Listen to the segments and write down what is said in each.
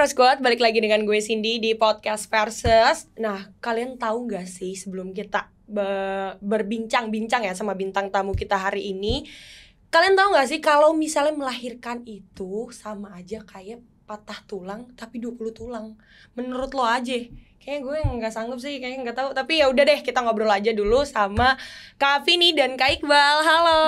Fresh Squad, balik lagi dengan gue Cindy di podcast Versus. Nah, kalian tahu gak sih sebelum kita berbincang-bincang ya sama bintang tamu kita hari ini, kalian tahu gak sih kalau misalnya melahirkan itu sama aja kayak patah tulang tapi 20 tulang. Menurut lo aja. Kayaknya gue nggak sanggup sih, kayaknya nggak tahu. Tapi ya udah deh, kita ngobrol aja dulu sama Kak Vini dan Kak Iqbal. Halo.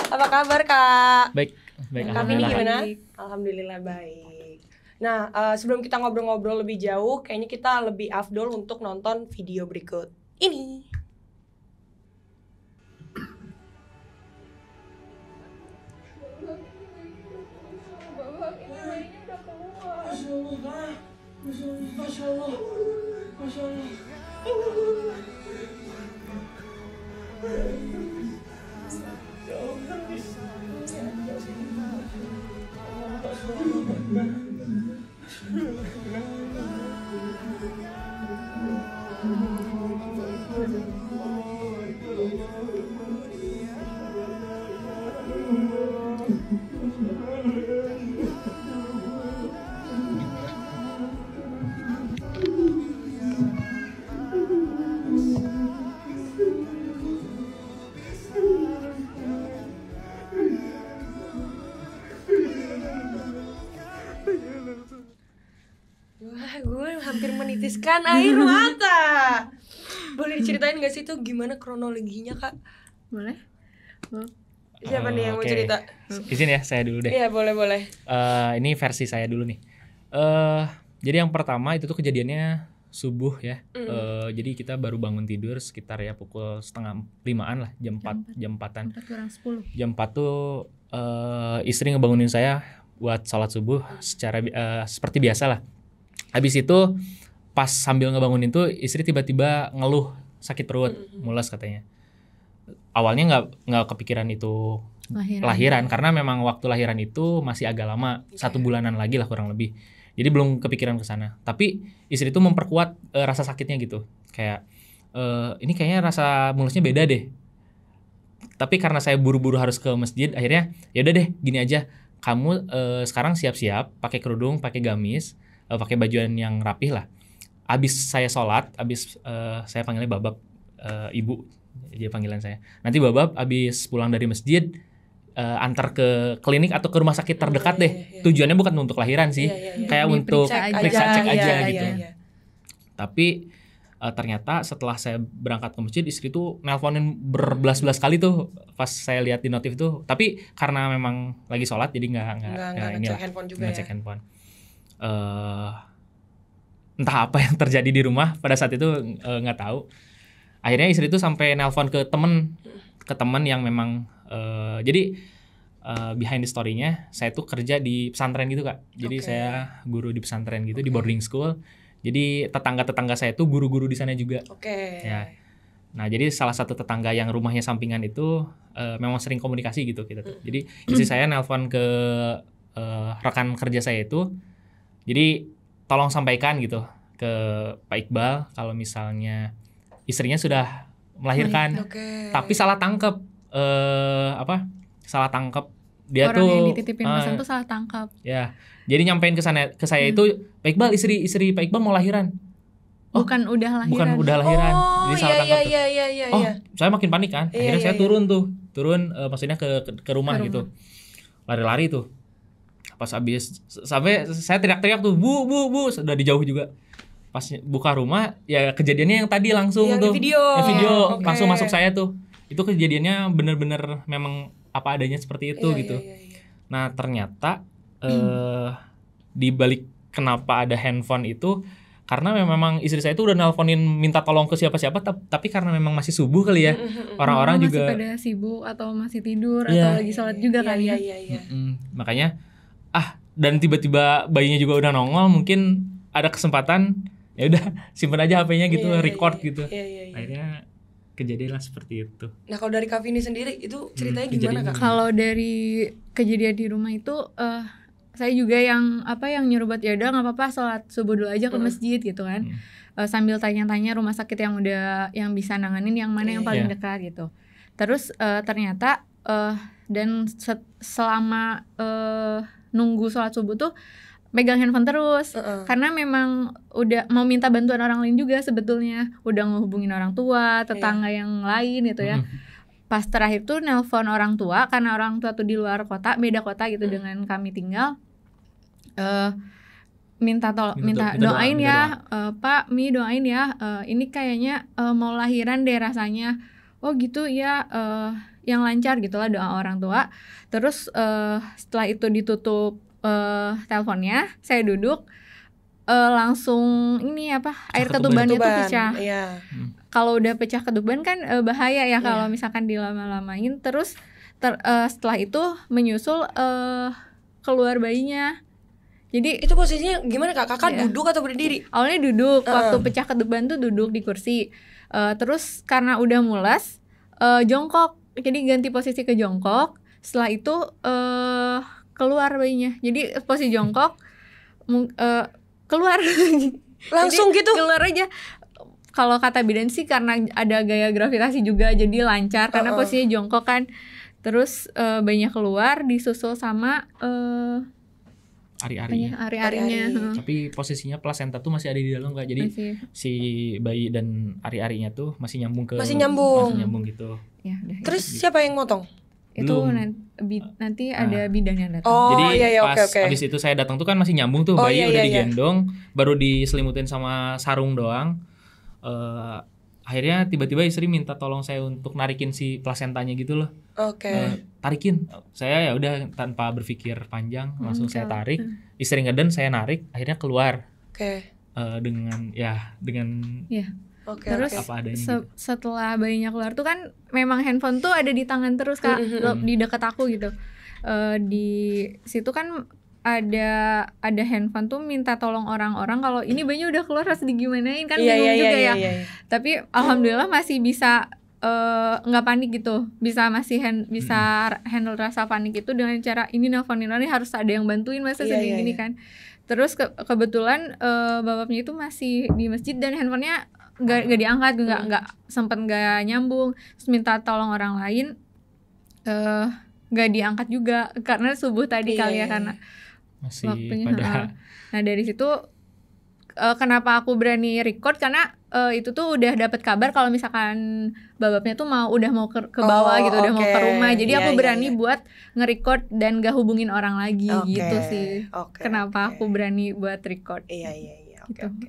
Apa kabar Kak? Baik. Kak Vini gimana? Alhamdulillah baik. Nah, sebelum kita ngobrol-ngobrol lebih jauh, kayaknya kita lebih afdol untuk nonton video berikut ini. Masya Allah. Wah, gue hampir menitiskan air mata. Boleh diceritain gak sih tuh gimana kronologinya, Kak? Boleh? Siapa nih yang mau cerita? Izin ya, saya dulu deh. Iya, boleh. Ini versi saya dulu nih. Jadi yang pertama itu tuh kejadiannya subuh ya. Jadi kita baru bangun tidur sekitar ya pukul 4:30 lah, jam 4-an. 4:10. Jam 4 tuh istri ngebangunin saya buat sholat subuh secara seperti biasa lah. Habis itu pas sambil ngebangunin tuh istri tiba-tiba ngeluh sakit perut, mules katanya. Awalnya nggak kepikiran itu lahiran karena memang waktu lahiran itu masih agak lama, 1 bulanan lagi lah kurang lebih. Jadi belum kepikiran ke sana. Tapi istri tuh memperkuat rasa sakitnya gitu. Kayak ini kayaknya rasa mulusnya beda deh. Tapi karena saya buru-buru harus ke masjid, akhirnya ya udah deh gini aja. Kamu sekarang siap-siap pakai kerudung, pakai gamis, pakai bajuan yang rapih lah. Abis saya sholat, saya panggilnya Babab, ibu dia panggilan saya. Nanti Babab abis pulang dari masjid antar ke klinik atau ke rumah sakit terdekat deh. Tujuannya bukan untuk lahiran sih, kayak untuk periksa cek aja gitu. Tapi ternyata setelah saya berangkat ke masjid, istri tuh nelponin berbelas-belas kali tuh pas saya lihat di notif tuh. Tapi karena memang lagi sholat jadi nggak ngecek handphone juga ngecek handphone. Entah apa yang terjadi di rumah pada saat itu nggak tahu. Akhirnya istri itu sampai nelpon ke teman yang memang jadi behind the story-nya saya tuh kerja di pesantren gitu Kak. Jadi saya guru di pesantren gitu di boarding school. Jadi tetangga saya tuh guru-guru di sana juga. Ya. Nah jadi salah satu tetangga yang rumahnya sampingan itu memang sering komunikasi gitu kita tuh. Jadi istri saya nelpon ke rekan kerja saya itu. Jadi tolong sampaikan gitu ke Pak Iqbal kalau misalnya istrinya sudah melahirkan, tapi salah tangkep salah tangkep dia orang tuh yang dititipin pesan tuh salah tangkap. Ya, jadi nyampein ke saya itu Pak Iqbal istri Pak Iqbal mau lahiran. Bukan udah lahiran. Jadi salah tangkap. Iya. Saya makin panik kan. Akhirnya saya turun maksudnya ke rumah gitu. Lari-lari tuh. Pas habis sampai saya teriak-teriak tuh, bu, sudah dijauh juga. Pas buka rumah, ya kejadiannya yang tadi langsung yang tuh. Yang video langsung masuk saya tuh. Itu kejadiannya bener-bener memang apa adanya seperti itu gitu. Nah ternyata di balik kenapa ada handphone itu karena memang istri saya tuh udah nelponin minta tolong ke siapa-siapa, tapi karena memang masih subuh kali ya. Orang-orang juga masih pada sibuk atau masih tidur atau lagi sholat juga kali ya. Makanya dan tiba-tiba bayinya juga udah nongol, mungkin ada kesempatan ya udah simpen aja HP-nya gitu, record gitu. Akhirnya kejadianlah seperti itu. Nah kalau dari Kak Vini sendiri itu ceritanya gimana Kak? Kalau dari kejadian di rumah itu saya juga yang nyuruh buat ya udah nggak apa-apa sholat subuh dulu aja ke masjid gitu kan. Sambil tanya-tanya rumah sakit yang bisa nanganin yang mana yang paling dekat gitu. Terus ternyata dan selama nunggu sholat subuh tuh megang handphone terus, karena memang udah mau minta bantuan orang lain juga sebetulnya, udah ngehubungin orang tua, tetangga yang lain gitu ya. Pas terakhir tuh nelpon orang tua, karena orang tua tuh di luar kota, beda kota gitu dengan kami tinggal. Minta doain ya, Pak, Mi doain ya, ini kayaknya mau lahiran deh rasanya. Oh gitu ya, yang lancar gitulah doa orang tua. Terus setelah itu ditutup teleponnya, saya duduk, langsung ini air ketubannya tuh pecah. Kalau udah pecah ketuban kan bahaya ya kalau misalkan dilama-lamain. Terus setelah itu menyusul keluar bayinya. Jadi itu posisinya gimana Kak? Kakak duduk atau berdiri? Awalnya duduk, waktu pecah ketuban tuh duduk di kursi. Terus karena udah mulas, jongkok. Jadi ganti posisi ke jongkok. Setelah itu keluar bayinya. Jadi posisi jongkok keluar. Langsung jadi, gitu? Keluar aja. Kalau kata bidan sih karena ada gaya gravitasi juga jadi lancar karena posisinya jongkok kan. Terus bayinya keluar disusul sama ari-arinya. Tapi posisinya plasenta tuh masih ada di dalam Kak. Jadi si bayi dan ari-arinya tuh masih nyambung gitu. Ya, terus siapa yang motong? Itu nanti ada bidan yang datang. Jadi pas abis itu saya datang tuh kan masih nyambung tuh, bayi udah digendong, baru diselimutin sama sarung doang. Akhirnya tiba-tiba istri minta tolong saya untuk narikin si plasentanya gitu loh. Tarikin. Saya ya udah tanpa berpikir panjang langsung saya tarik. Istri ngeden, saya narik, akhirnya keluar. Dengan Terus setelah bayinya keluar tuh kan memang handphone tuh ada di tangan terus Kak, di dekat aku gitu. Di situ kan ada handphone tuh minta tolong orang-orang kalau ini bayinya udah keluar harus digimanain kan bingung juga ya. Tapi alhamdulillah masih bisa nggak panik gitu, bisa handle rasa panik itu dengan cara ini nelfonin orang harus ada yang bantuin masa sedih gini kan. Terus kebetulan bapaknya itu masih di masjid dan handphonenya nggak diangkat, nggak sempet nggak nyambung. Terus minta tolong orang lain, nggak diangkat juga karena subuh tadi kali ya karena masih waktunya. Pada... Nah dari situ kenapa aku berani record karena itu tuh udah dapat kabar kalau misalkan babapnya tuh udah mau ke bawah gitu, udah mau ke rumah. Jadi aku berani buat nge-record dan gak hubungin orang lagi gitu sih. Kenapa aku berani buat record.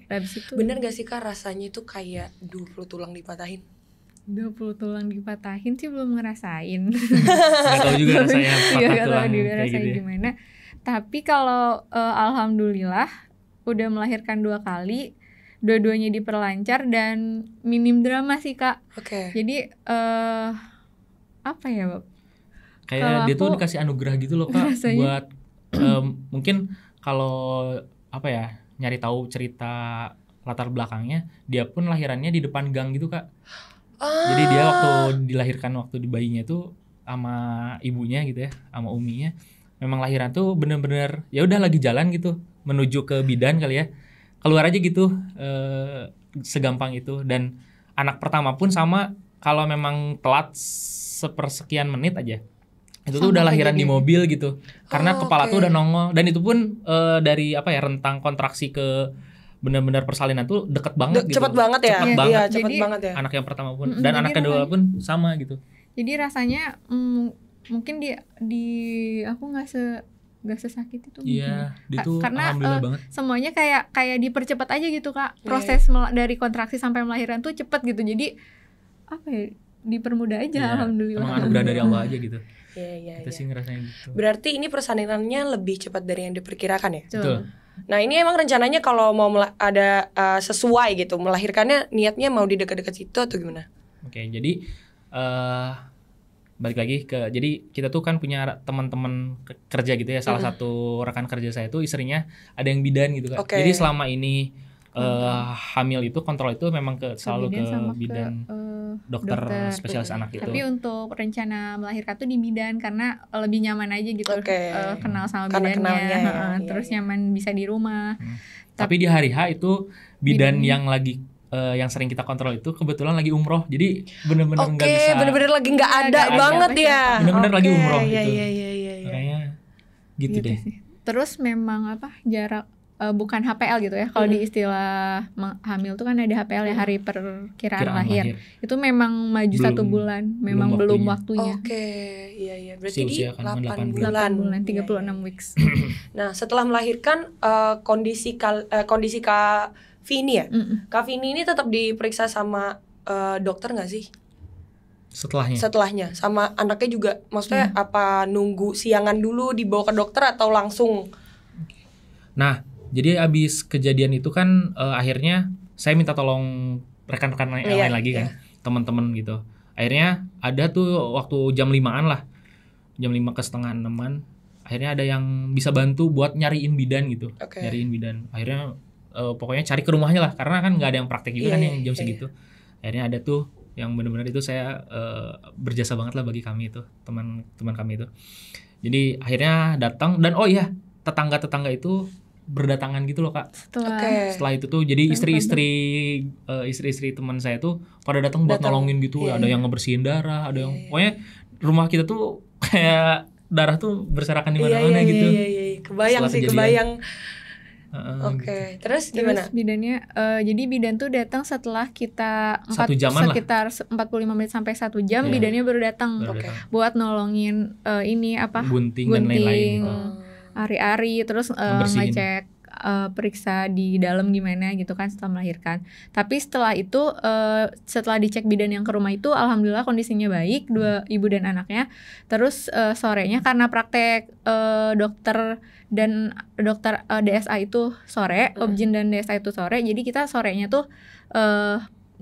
Habis itu bener gak sih Kak rasanya itu kayak 20 tulang dipatahin? 20 tulang dipatahin sih belum ngerasain. Gak tahu juga rasanya patah tulang kayak gitu ya. Gimana. Tapi kalau alhamdulillah udah melahirkan 2 kali, dua-duanya diperlancar dan minim drama sih Kak. Jadi apa ya Bob? Kayak dia tuh dikasih anugerah gitu loh Kak. Rasanya. Buat mungkin kalau apa ya, nyari tahu cerita latar belakangnya, dia pun lahirannya di depan gang gitu Kak. Jadi dia waktu dilahirkan, waktu di bayinya tuh sama ibunya gitu ya, sama uminya, memang lahiran tuh bener-bener ya udah lagi jalan gitu menuju ke bidan kali ya, keluar aja gitu, segampang itu. Dan anak pertama pun sama, kalau memang telat sepersekian menit aja itu tuh udah lahiran di mobil gitu, karena kepala tuh udah nongol. Dan itu pun dari apa ya, rentang kontraksi ke benar-benar persalinan tuh deket banget gitu. Cepet banget ya. Cepet banget ya. Anak yang pertama pun dan anak kedua pun sama gitu. Jadi rasanya mungkin di aku nggak sesakit itu. Iya, itu karena alhamdulillah banget. Semuanya kayak dipercepat aja gitu Kak. Proses dari kontraksi sampai melahirkan tuh cepet gitu. Jadi apa ya, dipermudah aja alhamdulillah. Emang anugerah dari Allah aja gitu. Iya. Kita sih ngerasanya gitu. Berarti ini persalinannya lebih cepat dari yang diperkirakan ya? Betul. Nah ini emang rencananya kalau mau ada sesuai gitu, melahirkannya niatnya mau di dekat-dekat situ atau gimana? Oke, jadi balik lagi ke, jadi kita tuh kan punya teman-teman kerja gitu ya. Salah satu rekan kerja saya tuh istrinya ada yang bidan gitu kan. Jadi selama ini hamil itu kontrol itu memang selalu ke bidan, dokter spesialis anak gitu. Tapi untuk rencana melahirkan tuh di bidan karena lebih nyaman aja gitu, kenal sama bidannya, terus nyaman bisa di rumah. Tapi di hari H itu bidan yang lagi yang sering kita kontrol itu kebetulan lagi umroh, jadi bener-bener nggak Oke, bisa. bener-bener lagi nggak ada nggak ada banget ya. Bener-bener lagi Oke, umroh iya, gitu. Iya. Makanya gitu deh. sih. Terus memang jarak bukan HPL gitu ya. Kalau di istilah hamil tuh kan ada HPL ya, hari perkiraan Kiraan lahir. Itu memang maju Belum- 1 bulan, memang belum waktunya. Oke, iya. Berarti di Usia kan 8 8 bulan. 8 bulan, 36 Iya. weeks. Nah, setelah melahirkan kondisi Kak Vini ya. Kak Vini ini tetap diperiksa sama dokter nggak sih? Setelahnya sama anaknya juga, maksudnya apa nunggu siangan dulu dibawa ke dokter atau langsung? Nah, jadi abis kejadian itu kan akhirnya saya minta tolong rekan-rekan yang lain lagi kan, teman-teman gitu. Akhirnya ada tuh waktu jam 5-an lah, jam 5 ke setengah 6-an, akhirnya ada yang bisa bantu buat nyariin bidan gitu. Nyariin bidan. Akhirnya pokoknya cari ke rumahnya lah, karena kan nggak ada yang praktek juga kan yang jam segitu. Akhirnya ada tuh yang benar-benar itu saya berjasa banget lah bagi kami itu, teman-teman kami itu. Jadi akhirnya datang, dan oh iya, tetangga-tetangga itu berdatangan gitu loh Kak. Setelah itu tuh jadi istri-istri teman saya tuh pada datang buat nolongin gitu. Ada yang ngebersihin darah, ada yang pokoknya rumah kita tuh kayak darah tuh berserakan di mana-mana gitu. Iya. Kebayang sih, kebayang. Oke, terus gimana? Bidannya, jadi bidan tuh datang setelah kita 1 jaman sekitar 45 menit sampai 1 jam, bidannya baru datang buat nolongin ini gunting dan lain-lain gitu. Ari-ari, terus ngecek periksa di dalam gimana gitu kan setelah melahirkan. Tapi setelah itu setelah dicek bidan yang ke rumah itu alhamdulillah kondisinya baik, 2 ibu dan anaknya. Terus sorenya karena praktek dokter DSA itu sore, Obgyn dan DSA itu sore, jadi kita sorenya tuh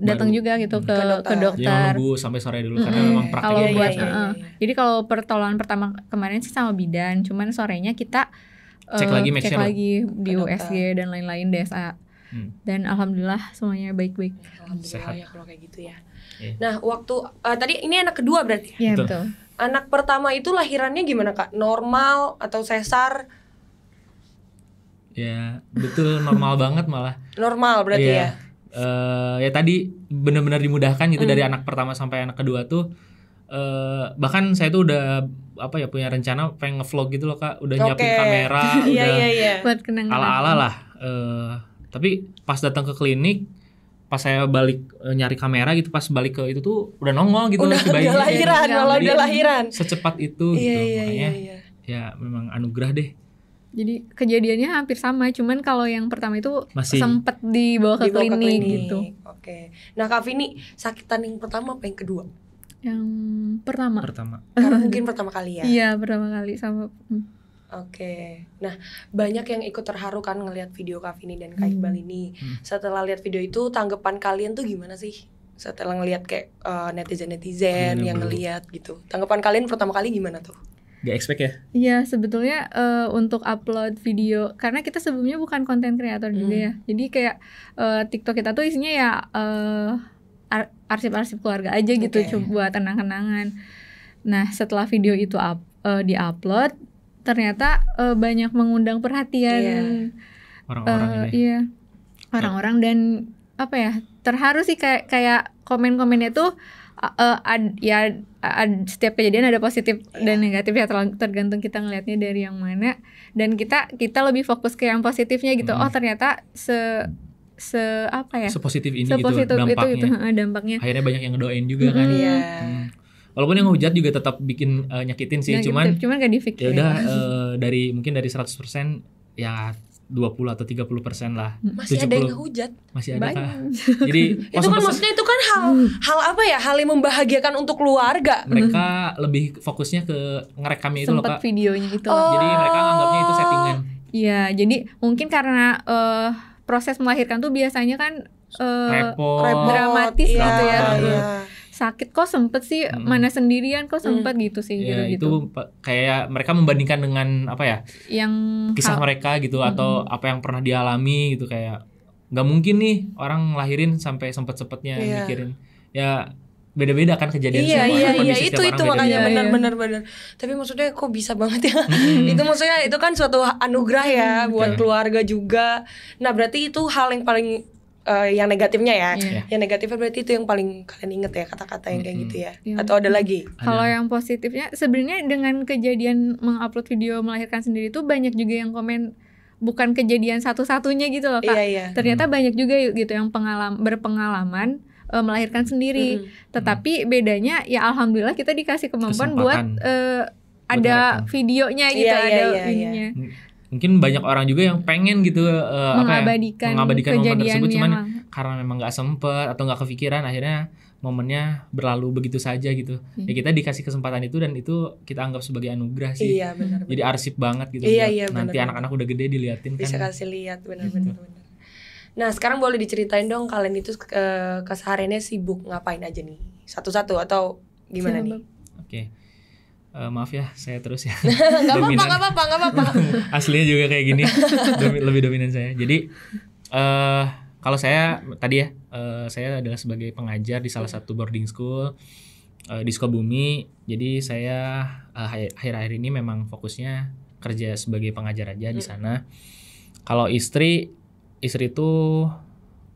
datang juga gitu ke dokter. Jangan nunggu sampai sore dulu karena memang prakteknya buat jadi kalau pertolongan pertama kemarin sih sama bidan, cuman sorenya kita cek lagi di USG dan lain-lain DSA. Dan alhamdulillah semuanya baik-baik. Alhamdulillah ya kalau kayak gitu ya. Nah, waktu tadi ini anak kedua berarti? Iya, betul. Anak pertama itu lahirannya gimana Kak? Normal atau sesar? Ya, betul, normal banget malah. Normal berarti ya. Ya tadi benar-benar dimudahkan gitu dari anak pertama sampai anak kedua tuh. Bahkan saya tuh udah punya rencana pengen ngevlog gitu loh Kak, udah nyiapin kamera, udah buat kenang-kenang ala-ala lah. Tapi pas datang ke klinik, pas saya balik nyari kamera gitu, pas balik ke itu tuh udah nongol gitu. Udah lahiran. Secepat itu gitu. Makanya ya memang anugerah deh. Jadi kejadiannya hampir sama, cuman kalau yang pertama itu sempet dibawa ke klinik gitu. Oke. Nah Kak Vini, sakitan yang pertama apa yang kedua? Yang pertama. Karena mungkin pertama kali ya. Iya, pertama kali sama. Oke. Nah, banyak yang ikut terharu kan ngelihat video Kak Vini dan Kak Iqbal ini. Setelah lihat video itu, tanggapan kalian tuh gimana sih? Setelah ngelihat kayak netizen yang ngelihat gitu. Tanggapan kalian pertama kali gimana tuh? Gak expect ya? Iya, sebetulnya untuk upload video, karena kita sebelumnya bukan content creator juga ya. Jadi kayak TikTok kita tuh isinya ya arsip-arsip keluarga aja gitu, buat kenang-kenangan. Nah, setelah video itu di-upload, ternyata banyak mengundang perhatian orang-orang ini. Iya, orang-orang, dan terharu sih kayak komen-komennya tuh setiap kejadian ada positif dan negatif ya, tergantung kita ngelihatnya dari yang mana, dan kita lebih fokus ke yang positifnya gitu. Oh ternyata sepositif ini sepositif gitu dampaknya. Dampaknya akhirnya banyak yang ngedoain juga kan. Walaupun yang ngehujat juga tetap bikin nyakitin sih, cuman gak dipikirin. Ya udah mungkin dari 100% ya 20 atau 30% lah. Masih 70. Ada yang ngehujat. Masih ada Kak. Jadi itu kan maksudnya itu kan hal yang membahagiakan untuk keluarga. Mereka lebih fokusnya ke ngerekamnya itu loh Kak. Sempet videonya itu. Jadi mereka nganggapnya itu settingan. Iya, jadi mungkin karena proses melahirkan tuh biasanya kan repot, dramatis gitu ya. Sakit kok sempet sih, mana sendirian kok sempet gitu sih ya, gitu. Itu kayak mereka membandingkan dengan yang kisah mereka gitu, atau apa yang pernah dialami gitu, kayak nggak mungkin nih orang ngelahirin sampai sempet-sempetnya mikirin. Ya beda-beda kan kejadian semua. Iya, itu makanya benar. Tapi maksudnya kok bisa banget ya. Itu maksudnya itu kan suatu anugerah ya buat keluarga juga. Nah, berarti itu hal yang paling yang negatifnya ya. Iya. Yang negatifnya berarti itu yang paling kalian inget ya, kata-kata yang kayak gitu ya. Iya. Atau ada lagi? Kalau yang positifnya sebenarnya dengan kejadian mengupload video melahirkan sendiri itu banyak juga yang komen bukan kejadian satu-satunya gitu loh Kak. Iya. Ternyata banyak juga gitu yang berpengalaman melahirkan sendiri. Tetapi bedanya ya alhamdulillah kita dikasih kemampuan buat ada videonya gitu, ada ininya. Mungkin banyak orang juga yang pengen gitu mengabadikan momen tersebut, cuman yang karena memang nggak sempet atau nggak kepikiran, akhirnya momennya berlalu begitu saja gitu. Ya kita dikasih kesempatan itu dan itu kita anggap sebagai anugerah sih. Iya, benar. Jadi arsip banget gitu. Nanti anak-anak udah gede diliatin bisa kan. Bisa kasih lihat benar-benar. Nah sekarang boleh diceritain dong kalian itu kesehariannya sibuk ngapain aja nih? Satu-satu atau gimana nih? Oke. Maaf ya, saya terus ya. Gak apa-apa. Aslinya juga kayak gini, lebih dominan saya. Jadi kalau saya tadi ya, saya adalah sebagai pengajar di salah satu boarding school di Sukabumi. Jadi saya akhir-akhir ini memang fokusnya kerja sebagai pengajar aja di sana. Kalau istri itu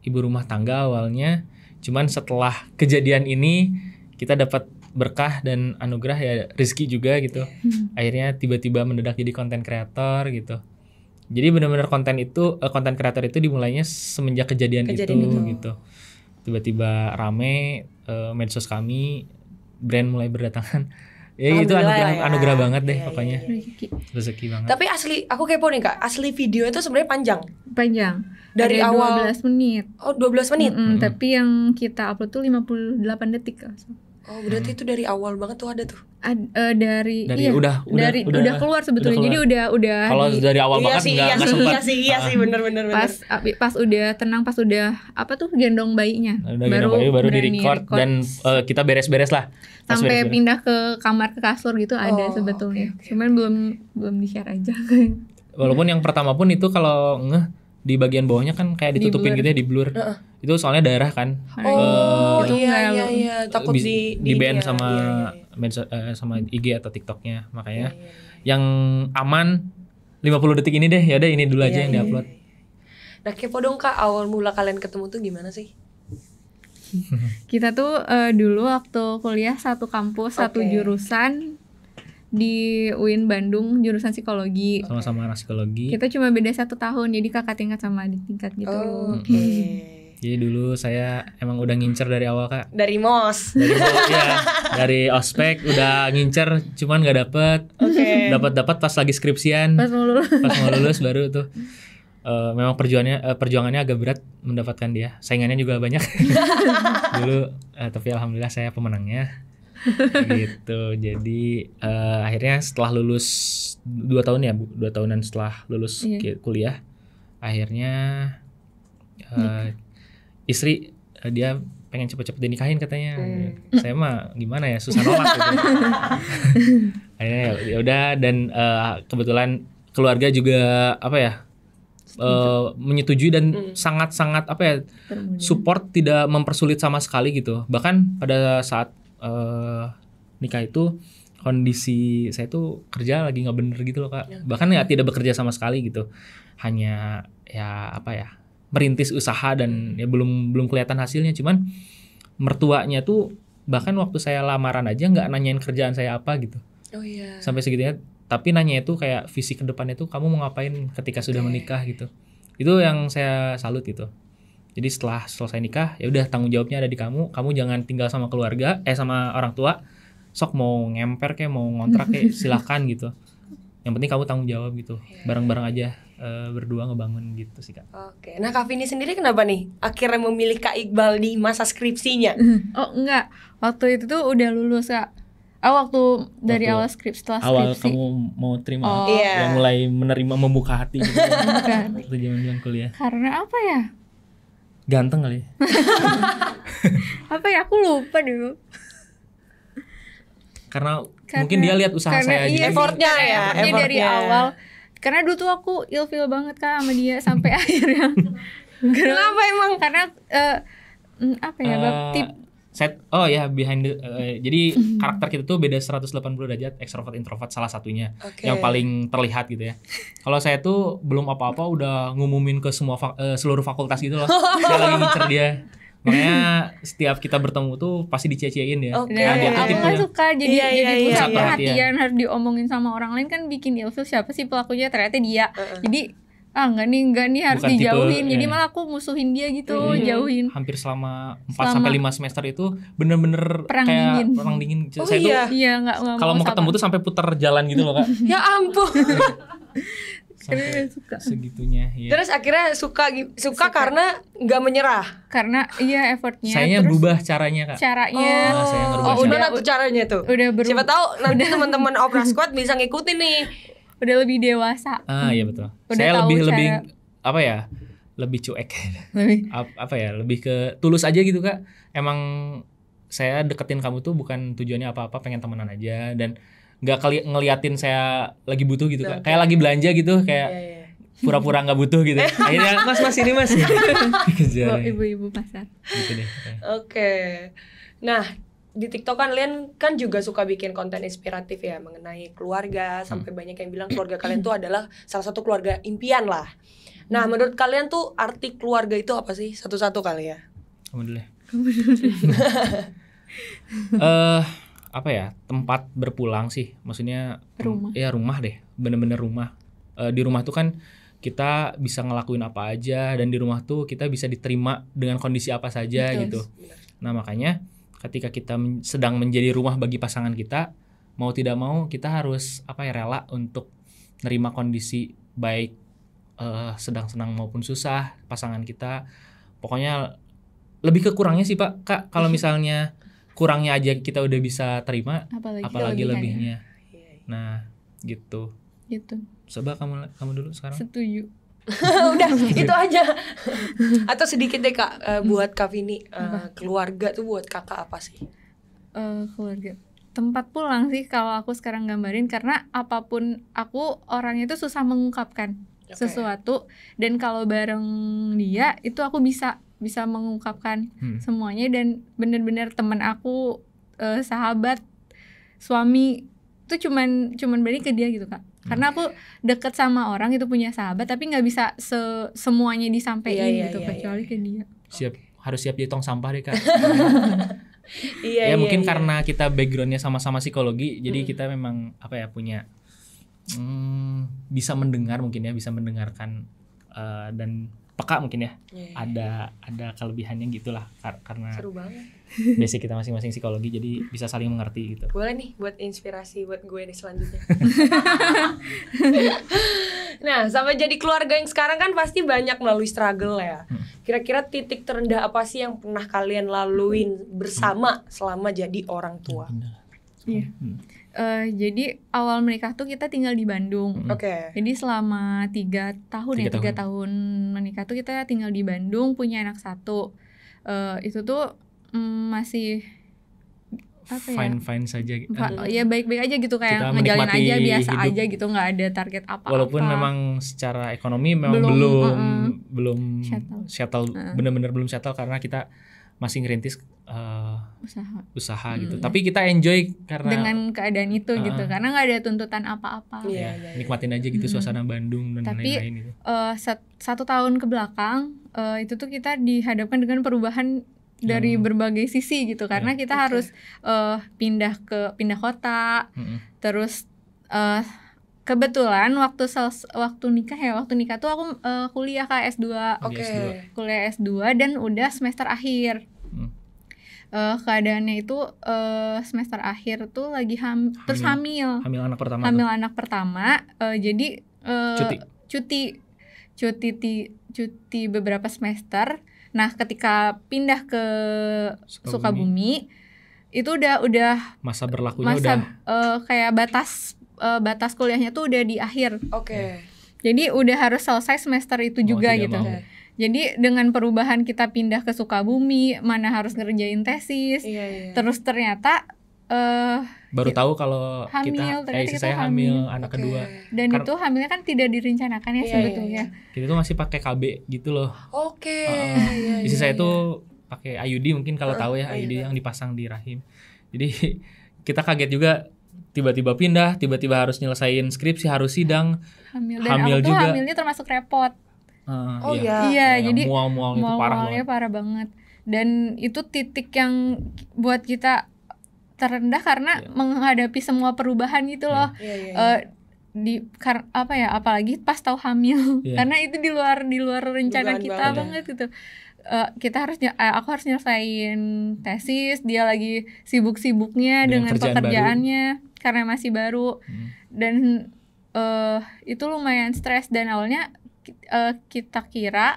ibu rumah tangga awalnya. Cuman setelah kejadian ini kita dapat berkah dan anugerah ya, rezeki juga gitu. Akhirnya tiba-tiba mendadak jadi konten kreator gitu. Jadi benar-benar konten kreator itu dimulainya semenjak kejadian itu gitu. Tiba-tiba rame medsos kami, brand mulai berdatangan. Ya itu anugerah banget deh pokoknya. Rezeki banget. Tapi asli aku kepo nih Kak, asli video itu sebenarnya panjang. Dari ada awal 12 menit. Oh, 12 menit. Tapi yang kita upload tuh 58 detik. Oh, berarti itu dari awal banget tuh ada tuh. Udah keluar sebetulnya. Jadi udah kalau dari awal banget enggak sempat. Iya sih benar. Pas udah tenang, pas udah gendong bayinya. Baru di-record dan kita beres-beres lah. Sampai pindah ke kamar, ke kasur gitu ada sebetulnya. Okay. Cuman belum di-share aja. Walaupun yang pertama pun itu kalau di bagian bawahnya kan kayak ditutupin gitu ya, di blur. Itu soalnya daerah kan. Iya. Takut di ban sama sama IG atau TikToknya. Makanya yang aman 50 detik ini deh. Ya udah ini dulu aja yang diupload. Nah, kepo dong Kak, awal mula kalian ketemu tuh gimana sih? Kita tuh dulu waktu kuliah satu kampus, satu jurusan di UIN Bandung, jurusan psikologi. Sama-sama anak psikologi. Kita cuma beda 1 tahun, jadi kakak tingkat sama adik tingkat gitu. Jadi dulu saya emang udah ngincer dari awal Kak. Dari MOS. Dari ospek udah ngincer, cuman nggak dapet. Dapat pas lagi skripsian. Pas mau lulus baru tuh. Memang perjuangannya agak berat mendapatkan dia. Saingannya juga banyak. Dulu tapi alhamdulillah saya pemenangnya. Gitu. Jadi akhirnya setelah lulus 2 tahun ya Bu, 2 tahunan setelah lulus kuliah, akhirnya istri dia pengen cepet-cepet dinikahin katanya. Saya mah gimana ya, susah nolak gitu. Akhirnya ya udah, dan kebetulan keluarga juga menyetujui dan sangat-sangat support, tidak mempersulit sama sekali gitu. Bahkan pada saat nikah itu kondisi saya tuh kerja lagi nggak bener gitu loh Kak. Bahkan ya tidak bekerja sama sekali gitu, hanya merintis usaha dan ya belum kelihatan hasilnya. Cuman mertuanya tuh bahkan waktu saya lamaran aja nggak nanyain kerjaan saya apa gitu. Sampai segitunya. Tapi nanya itu kayak visi ke depannya tuh kamu mau ngapain ketika sudah menikah gitu. Itu yang saya salut gitu. Jadi setelah selesai nikah, ya udah tanggung jawabnya ada di kamu. Kamu jangan tinggal sama keluarga, sama orang tua. Sok mau ngemper kayak mau ngontrak kayak silahkan gitu. Yang penting kamu tanggung jawab gitu. Bareng-bareng aja berdua ngebangun gitu sih Kak. Oke. Nah Kak Vini sendiri kenapa nih akhirnya memilih Kak Iqbal di masa skripsinya? Oh enggak, waktu itu tuh udah lulus Kak. Waktu dari awal setelah skripsi. Awal kamu mau terima yang mulai menerima, membuka hati gitu. Waktu zaman kuliah. Karena apa ya? Ganteng kali. Apa ya, aku lupa dulu. Karena mungkin dia lihat usaha saya iya, effortnya dari awal. Karena dulu tuh aku ilfeel banget Kak sama dia sampai akhirnya. Kenapa emang? Karena behind the jadi karakter kita tuh beda 180 derajat, extrovert introvert salah satunya. Yang paling terlihat gitu ya. Kalau saya tuh belum apa-apa udah ngumumin ke semua seluruh fakultas gitu loh. Saya lagi ngincer dia. Makanya setiap kita bertemu tuh pasti dicie-ciein ya. Nah, aku nggak suka jadi pusat perhatian, harus diomongin sama orang lain kan bikin ilfil, siapa sih pelakunya, ternyata dia. Jadi enggak nih harus bukan dijauhin. tipe, Jadi malah aku musuhin dia gitu, jauhin. Hampir selama 4 sampai 5 semester itu bener-bener perang kayak dingin. perang dingin. Oh, Saya iya. tuh Iya, enggak kalau mau ketemu tuh sampai putar jalan gitu loh, Kak. Ya ampun. Sampai suka. segitunya ya. Terus akhirnya suka karena nggak menyerah. Karena effortnya. Sayanya berubah caranya, Kak. Caranya. saya ngerubah Gimana tuh caranya tuh? Udah berubah. Siapa tahu nanti teman-teman Opera Squad bisa ngikutin nih. Udah lebih dewasa. Iya betul. Udah Saya tahu lebih cara. apa ya? Lebih cuek. Lebih. Apa ya? Lebih ke tulus aja gitu, Kak. Emang saya deketin kamu tuh bukan tujuannya apa-apa, pengen temenan aja dan nggak ngeliatin saya lagi butuh gitu, Kak. Kayak lagi belanja gitu, kayak pura-pura nggak butuh gitu. Akhirnya mas ini mas. Ibu-ibu pasar. Gitu deh. Oke. Nah, di TikTok kan kalian kan juga suka bikin konten inspiratif ya mengenai keluarga, sampai banyak yang bilang keluarga kalian tuh adalah salah satu keluarga impian lah. Nah, menurut kalian tuh arti keluarga itu apa sih? Satu-satu kali ya. Kamu dulu ya. Apa ya, tempat berpulang sih, maksudnya Rumah. Ya rumah deh, bener-bener rumah. Di rumah tuh kan kita bisa ngelakuin apa aja, dan di rumah tuh kita bisa diterima dengan kondisi apa saja. Betul. Gitu. Nah makanya ketika kita sedang menjadi rumah bagi pasangan kita, mau tidak mau kita harus rela untuk nerima kondisi baik sedang senang maupun susah pasangan kita. Pokoknya lebih ke kurangnya sih Pak, Kak, kalau misalnya kurangnya aja kita udah bisa terima, apalagi lebihnya. Nah, gitu. Coba kamu dulu sekarang. Setuju. Udah, itu aja. Atau sedikit deh Kak, buat Kak Vini, keluarga tuh buat Kakak apa sih? Keluarga. Tempat pulang sih kalau aku sekarang gambarin, karena apapun aku orangnya itu susah mengungkapkan sesuatu, dan kalau bareng dia itu aku bisa mengungkapkan semuanya, dan benar-benar teman aku, sahabat, suami itu cuman berani ke dia gitu Kak. Karena aku deket sama orang itu punya sahabat, tapi nggak bisa semuanya disampaikan kecuali ke dia. Harus siap jadi tong sampah deh Kak. Mungkin karena kita backgroundnya sama-sama psikologi, jadi kita memang punya bisa mendengar mungkin ya, bisa mendengarkan dan peka mungkin ya. Ada kelebihannya gitulah karena seru banget. Basic kita masing-masing psikologi, jadi bisa saling mengerti gitu. Boleh nih buat inspirasi buat gue nih selanjutnya. Nah, sampai jadi keluarga yang sekarang kan pasti banyak melalui struggle ya. Kira-kira titik terendah apa sih yang pernah kalian laluin bersama selama jadi orang tua? Iya. Jadi awal menikah tuh kita tinggal di Bandung. Jadi selama 3 tahun menikah tuh kita tinggal di Bandung, punya anak 1. Itu tuh masih fine saja. Ya baik-baik aja gitu, kayak ngejalin aja biasa hidup aja gitu, nggak ada target apa-apa. Walaupun memang secara ekonomi memang belum settle, benar-benar belum settle karena kita masih ngerintis usaha gitu. Tapi kita enjoy karena dengan keadaan itu gitu, karena nggak ada tuntutan apa-apa. Nikmatin aja gitu suasana Bandung dan lain-lain gitu. 1 tahun ke belakang itu tuh kita dihadapkan dengan perubahan dari berbagai sisi gitu, karena kita harus pindah kuota. Terus kebetulan waktu nikah tuh aku kuliah S2. Kuliah S2 dan udah semester akhir. Keadaannya itu semester akhir tuh lagi terus hamil anak pertama. Jadi cuti beberapa semester. Nah, ketika pindah ke Sukabumi itu udah masa berlakunya udah kayak batas kuliahnya tuh udah di akhir. Jadi udah harus selesai semester itu juga gitu. Jadi dengan perubahan kita pindah ke Sukabumi, mana harus ngerjain tesis. Terus ternyata baru tahu kalau saya hamil anak kedua. Dan itu hamilnya kan tidak direncanakan ya sebetulnya. Kita tuh masih pakai KB gitu loh. Istri saya tuh pakai IUD mungkin kalau tahu ya, IUD yang dipasang di rahim. Jadi kita kaget juga, tiba-tiba pindah, tiba-tiba harus nyelesain skripsi, harus sidang, hamil juga. Hamilnya termasuk repot. Iya, jadi mual-mual itu parah banget. Dan itu titik yang buat kita terendah karena menghadapi semua perubahan gitu loh. Apalagi pas tahu hamil, karena itu di luar rencana kita banget gitu. Aku harus nyelesain tesis, dia lagi sibuk-sibuknya dengan pekerjaannya baru. Karena masih baru. Dan itu lumayan stres, dan awalnya kita kira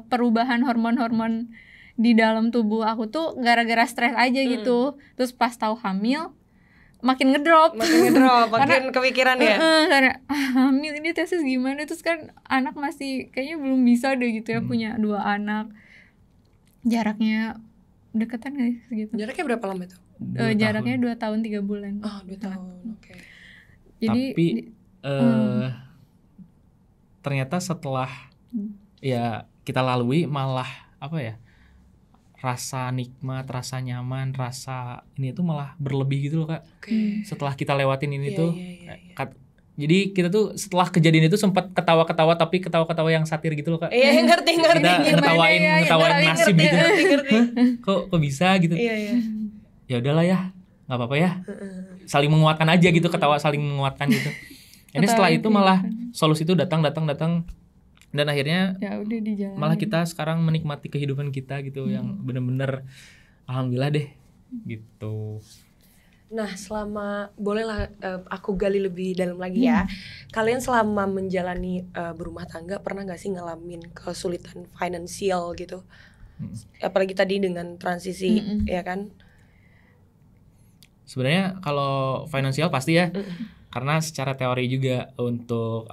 perubahan hormon-hormon di dalam tubuh aku tuh gara-gara stres aja gitu. Terus pas tahu hamil makin ngedrop, makin kepikiran ya. Karena hamil ini tesis gimana, terus kan anak masih kayaknya belum bisa deh gitu ya, punya 2 anak. Jaraknya deketan gak sih gitu? Jaraknya berapa lama itu? Jaraknya 2 tahun 3 bulan. 2 tahun, oke. Jadi tapi ternyata setelah ya kita lalui, malah rasa nikmat, rasa nyaman, rasa ini tuh malah berlebih gitu loh Kak. Setelah kita lewatin ini tuh. Jadi kita tuh setelah kejadian itu sempat ketawa-ketawa, tapi ketawa-ketawa yang satir gitu loh Kak. Iya, ngerti. Kita ngetawain nasib gitu. Ngerti. Kok bisa gitu. Iya. Ya udahlah ya, nggak apa-apa ya. Saling menguatkan aja gitu, ketawa saling menguatkan gitu. Ini setelah itu malah solusi itu datang, dan akhirnya ya udah dijalanin. Malah kita sekarang menikmati kehidupan kita gitu, yang bener-bener alhamdulillah deh gitu. Nah, bolehlah aku gali lebih dalam lagi ya. Kalian selama menjalani berumah tangga pernah gak sih ngalamin kesulitan finansial gitu? Apalagi tadi dengan transisi, ya kan? Sebenarnya kalau finansial pasti ya, karena secara teori juga untuk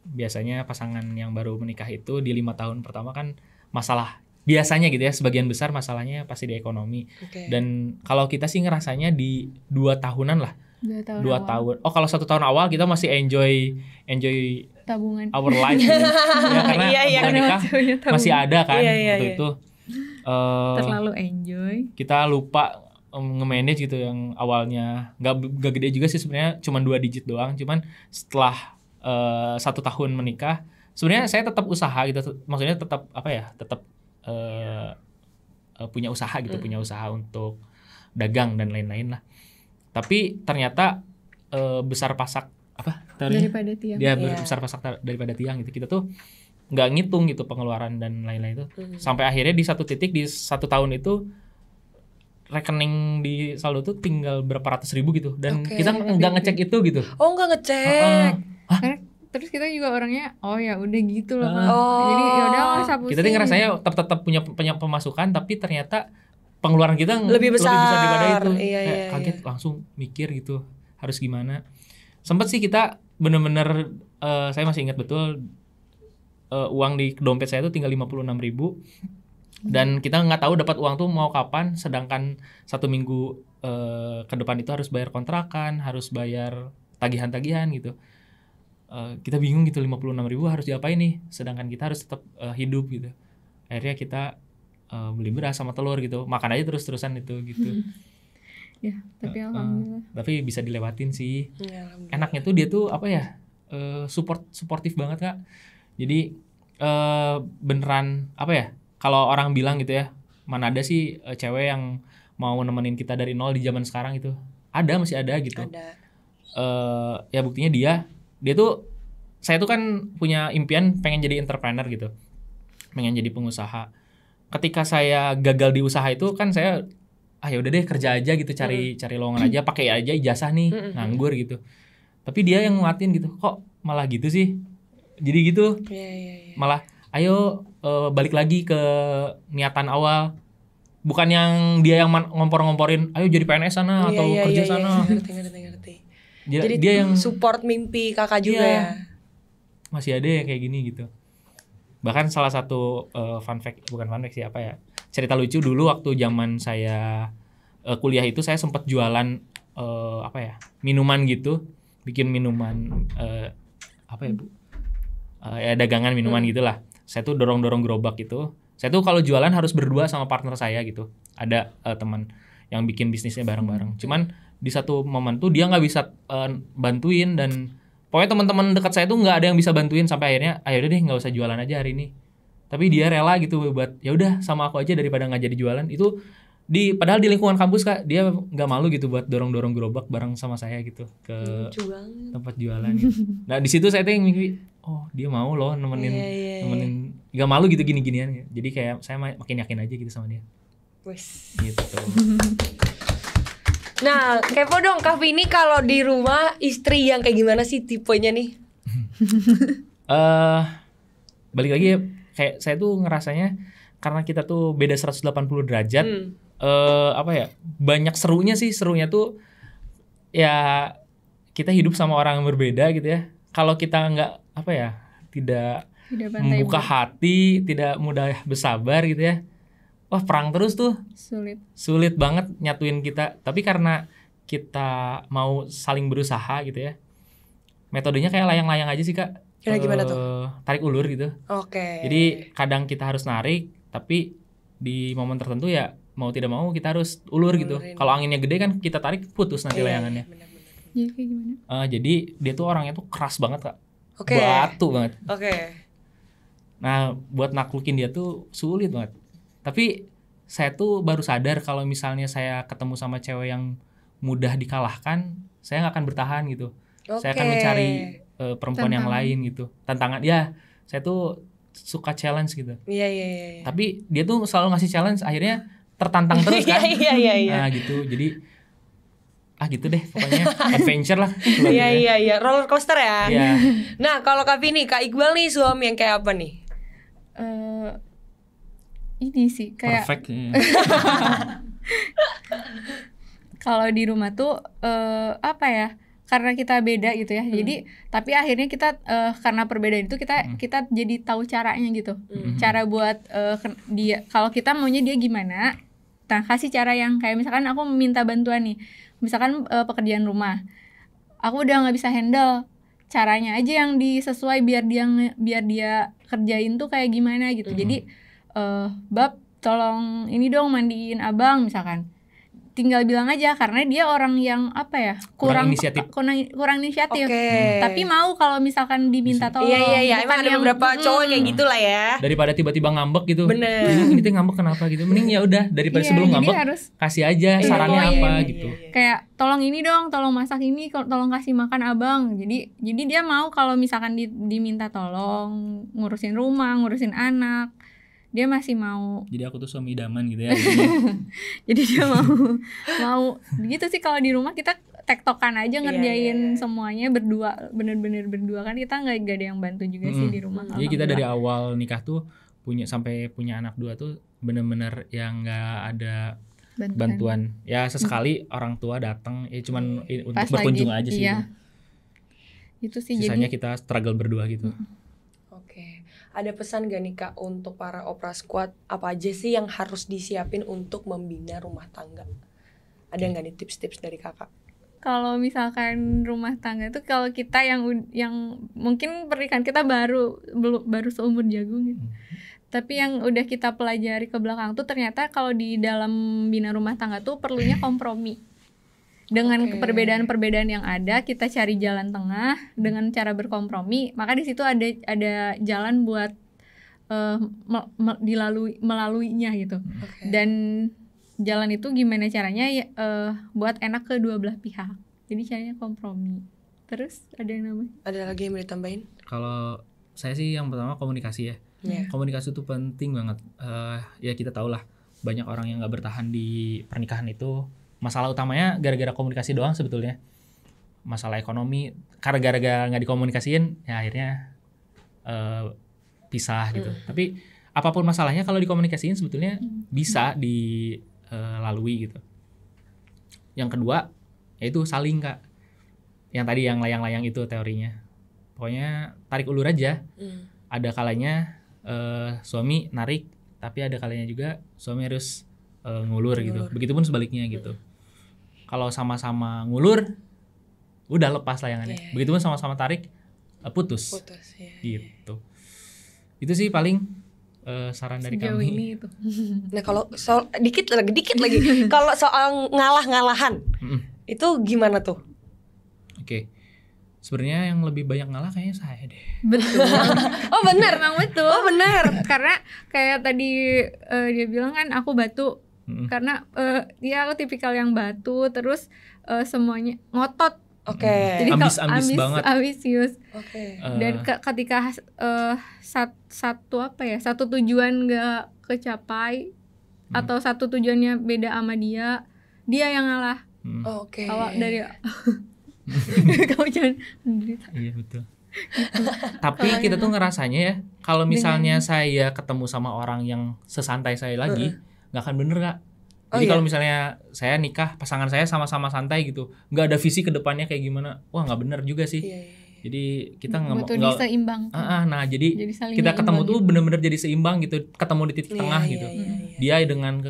biasanya pasangan yang baru menikah itu di 5 tahun pertama kan masalah. Biasanya gitu ya, sebagian besar masalahnya pasti di ekonomi. Dan kalau kita sih ngerasanya di 2 tahunan lah. 2 tahun. Oh, kalau 1 tahun awal kita masih enjoy tabungan our life gitu. Ya, karena menikah masih ada kan waktu itu. Terlalu enjoy. Kita lupa nge-manage gitu, yang awalnya nggak gede juga sih sebenarnya, cuma 2 digit doang. Cuman setelah 1 tahun menikah, sebenarnya saya tetap usaha gitu. Maksudnya tetap punya usaha gitu, punya usaha untuk dagang dan lain-lain lah. Tapi ternyata besar pasak daripada tiang. Dia besar pasak daripada tiang gitu. Kita tuh nggak ngitung gitu pengeluaran dan lain-lain itu. Sampai akhirnya di satu titik di 1 tahun itu rekening di saldo tuh tinggal berapa ratus ribu gitu, dan kita nggak ngecek itu gitu. Oh, nggak ngecek. Terus kita juga orangnya ya udah gitu loh. Jadi ya udah nggak usah pusing. Kita tuh ngerasanya tetap punya pemasukan, tapi ternyata pengeluaran kita lebih besar daripada itu. Iya. Kaget, langsung mikir gitu harus gimana. Sempet sih kita bener-bener saya masih ingat betul, uang di dompet saya tuh tinggal 56.000, dan kita nggak tahu dapat uang tuh mau kapan. Sedangkan 1 minggu ke depan itu harus bayar kontrakan, harus bayar tagihan-tagihan gitu. Kita bingung gitu, 56.000 harus diapain nih, sedangkan kita harus tetap hidup gitu. Akhirnya kita beli beras sama telur gitu, makan aja terus-terusan itu gitu. Ya, tapi alhamdulillah. Tapi bisa dilewatin sih. Ya, enaknya tuh dia tuh suportif banget Kak. Jadi beneran kalau orang bilang gitu ya, mana ada sih cewek yang mau nemenin kita dari nol di zaman sekarang itu. Masih ada gitu. Ya buktinya dia tuh, saya tuh kan punya impian pengen jadi entrepreneur gitu, pengen jadi pengusaha. Ketika saya gagal di usaha itu kan saya ya udah deh kerja aja gitu, cari lowongan aja, pakai aja ijazah nih, nganggur gitu. Tapi dia yang nguatin gitu, kok malah gitu sih, jadi gitu. Malah ayo balik lagi ke niatan awal, bukan yang dia yang ngompor-ngomporin ayo jadi PNS sana atau kerja sana. Ngerti. Jadi dia yang support mimpi kakak juga ya. Masih ada yang kayak gini gitu. Bahkan salah satu cerita lucu dulu waktu zaman saya kuliah itu, saya sempat jualan minuman gitu, bikin minuman dagangan minuman gitulah. Saya tuh dorong gerobak itu Saya tuh kalau jualan harus berdua sama partner saya gitu. Ada teman yang bikin bisnisnya bareng-bareng. Cuman di satu momen tuh dia nggak bisa bantuin, dan pokoknya teman-teman dekat saya tuh nggak ada yang bisa bantuin, sampai akhirnya ayo deh nggak usah jualan aja hari ini. Tapi dia rela gitu buat ya udah sama aku aja daripada nggak jadi jualan. Itu padahal di lingkungan kampus Kak, dia nggak malu gitu buat dorong-dorong gerobak bareng sama saya gitu ke tempat jualan gitu. Nah di situ saya tuh yang mikir, oh dia mau loh nemenin nggak malu gitu gini-ginian. Jadi kayak saya makin yakin aja gitu sama dia. Gitu. Nah, kepo dong Kak Vini, kalau di rumah istri yang kayak gimana sih tipenya nih? Balik lagi ya, kayak saya tuh ngerasanya karena kita tuh beda 180 derajat. Apa ya, banyak serunya tuh ya kita hidup sama orang yang berbeda gitu ya. Kalau kita nggak apa ya, tidak membuka hati, tidak mudah bersabar gitu ya, wah perang terus tuh, sulit banget nyatuin kita. Tapi karena kita mau saling berusaha gitu ya, metodenya kayak layang-layang aja sih Kak. Gimana tuh? Tarik ulur gitu. Jadi kadang kita harus narik, tapi di momen tertentu ya mau tidak mau kita harus ulur gitu. Kalau anginnya gede kan kita tarik putus nanti layangannya. Iya, kayak gimana? Jadi dia tuh orangnya tuh keras banget Kak. Batu banget. Nah buat naklukin dia tuh sulit banget. Tapi saya tuh baru sadar kalau misalnya saya ketemu sama cewek yang mudah dikalahkan, saya nggak akan bertahan gitu. Saya akan mencari perempuan yang lain gitu. Tantangan ya, saya tuh suka challenge gitu. Iya. Tapi dia tuh selalu ngasih challenge, akhirnya tertantang terus kan. Iya. Nah gitu, jadi gitu deh pokoknya adventure lah. Iya, roller coaster ya. Iya. Nah kalau Kak Vini, Kak Iqbal nih suami yang kayak apa nih? Ini sih kayak perfect. Kalau di rumah tuh apa ya, karena kita beda gitu ya. Jadi tapi akhirnya kita karena perbedaan itu kita jadi tahu caranya gitu. Cara buat dia, kalau kita maunya dia gimana, nah kasih cara yang kayak misalkan aku minta bantuan nih, misalkan pekerjaan rumah aku udah nggak bisa handle, caranya aja yang disesuai biar dia kerjain tuh kayak gimana gitu. Jadi bab tolong ini dong mandiin abang misalkan, tinggal bilang aja, karena dia orang yang apa ya, kurang inisiatif. Tapi mau kalau misalkan diminta tolong. Iya, emang ada beberapa cowok kayak gitulah ya. Daripada tiba-tiba ngambek gitu. Bener. Ini tuh ngambek kenapa gitu. Mending ya udah daripada sebelum ngambek kasih aja sarannya apa gitu. Kayak tolong ini dong, tolong masak ini, tolong kasih makan abang. Jadi dia mau kalau misalkan diminta tolong ngurusin rumah, ngurusin anak, dia masih mau. Jadi aku tuh suami idaman gitu ya. Jadi dia mau gitu sih. Kalau di rumah kita tektokan aja ngerjain semuanya berdua, bener-bener berdua kan, kita nggak ada yang bantu juga sih di rumah. Jadi kita dari awal nikah tuh sampai punya anak 2 tuh bener-bener yang nggak ada bantuan. Ya sesekali orang tua datang ya cuman untuk berkunjung aja sih. Iya. Itu sih. Sisanya jadi kita struggle berdua gitu. Ada pesan gak nih Kak untuk para Opera Squad, apa aja sih yang harus disiapin untuk membina rumah tangga? Ada gak nih tips-tips dari Kakak? Kalau misalkan rumah tangga tuh, kalau kita yang mungkin pernikahan kita baru seumur jagung gitu. Tapi yang udah kita pelajari ke belakang tuh ternyata kalau di dalam bina rumah tangga tuh perlunya kompromi. Dengan perbedaan-perbedaan yang ada, kita cari jalan tengah dengan cara berkompromi. Maka di situ ada jalan buat melaluinya gitu. Dan jalan itu gimana caranya buat enak ke dua belah pihak. Jadi caranya kompromi. Terus ada yang namanya? Ada lagi yang mau ditambahin? Kalau saya sih yang pertama komunikasi ya. Komunikasi itu penting banget. Ya kita tahu lah, banyak orang yang nggak bertahan di pernikahan itu. Masalah utamanya gara-gara komunikasi doang sebetulnya. Masalah ekonomi, karena gara-gara nggak dikomunikasiin, ya akhirnya pisah gitu. Tapi apapun masalahnya kalau dikomunikasiin sebetulnya bisa dilalui gitu. Yang kedua, yaitu saling Kak. Yang tadi yang layang-layang itu teorinya. Pokoknya tarik ulur aja. Ada kalanya suami narik, tapi ada kalanya juga suami harus ngulur gitu. Begitupun sebaliknya gitu. Kalau sama-sama ngulur, udah lepas layangannya. Begitupun sama-sama tarik, putus. Gitu. Itu sih paling saran dari Sejauh kami. ini itu. Nah kalau soal dikit lagi kalau soal ngalah-ngalahan itu gimana tuh? Oke. Sebenarnya yang lebih banyak ngalah kayaknya saya deh. Betul. Oh benar. Emang betul. Oh benar. Karena kayak tadi dia bilang kan aku batu. Karena dia aku tipikal yang batu, terus semuanya ngotot. Oke. Jadi Ambis banget. ambisius. Oke. Dan ketika satu tujuan nggak kecapai atau satu tujuannya beda sama dia yang ngalah. Oke. Kalau dari kamu jangan menderita. Iya betul. Tapi kita tuh ngerasanya ya, kalau misalnya saya ketemu sama orang yang sesantai saya lagi, nggak akan bener Kak. Jadi kalau misalnya saya nikah, pasangan saya sama-sama santai gitu, nggak ada visi ke depannya kayak gimana, wah nggak bener juga sih. Jadi kita butuh nggak seimbang. Nah jadi kita ketemu tuh bener-bener jadi seimbang gitu, ketemu di titik tengah gitu. Dia dengan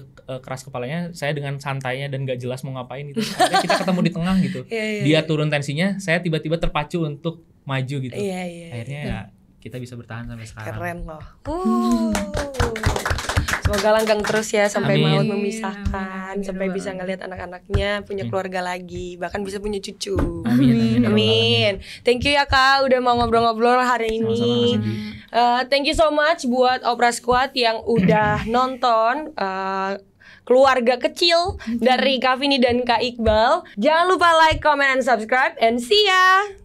keras kepalanya, saya dengan santainya dan nggak jelas mau ngapain gitu. Akhirnya kita ketemu di tengah gitu. Dia turun tensinya, saya tiba-tiba terpacu untuk maju gitu. Akhirnya ya kita bisa bertahan sampai sekarang. Keren loh. Semoga langgeng terus ya sampai maut memisahkan, sampai bisa ngelihat anak-anaknya punya keluarga lagi, bahkan bisa punya cucu. Amin. Thank you ya Kak udah mau ngobrol-ngobrol hari ini. Thank you so much buat Opera Squad yang udah nonton keluarga kecil dari Kak Vini dan Kak Iqbal. Jangan lupa like, comment, and subscribe, and see ya.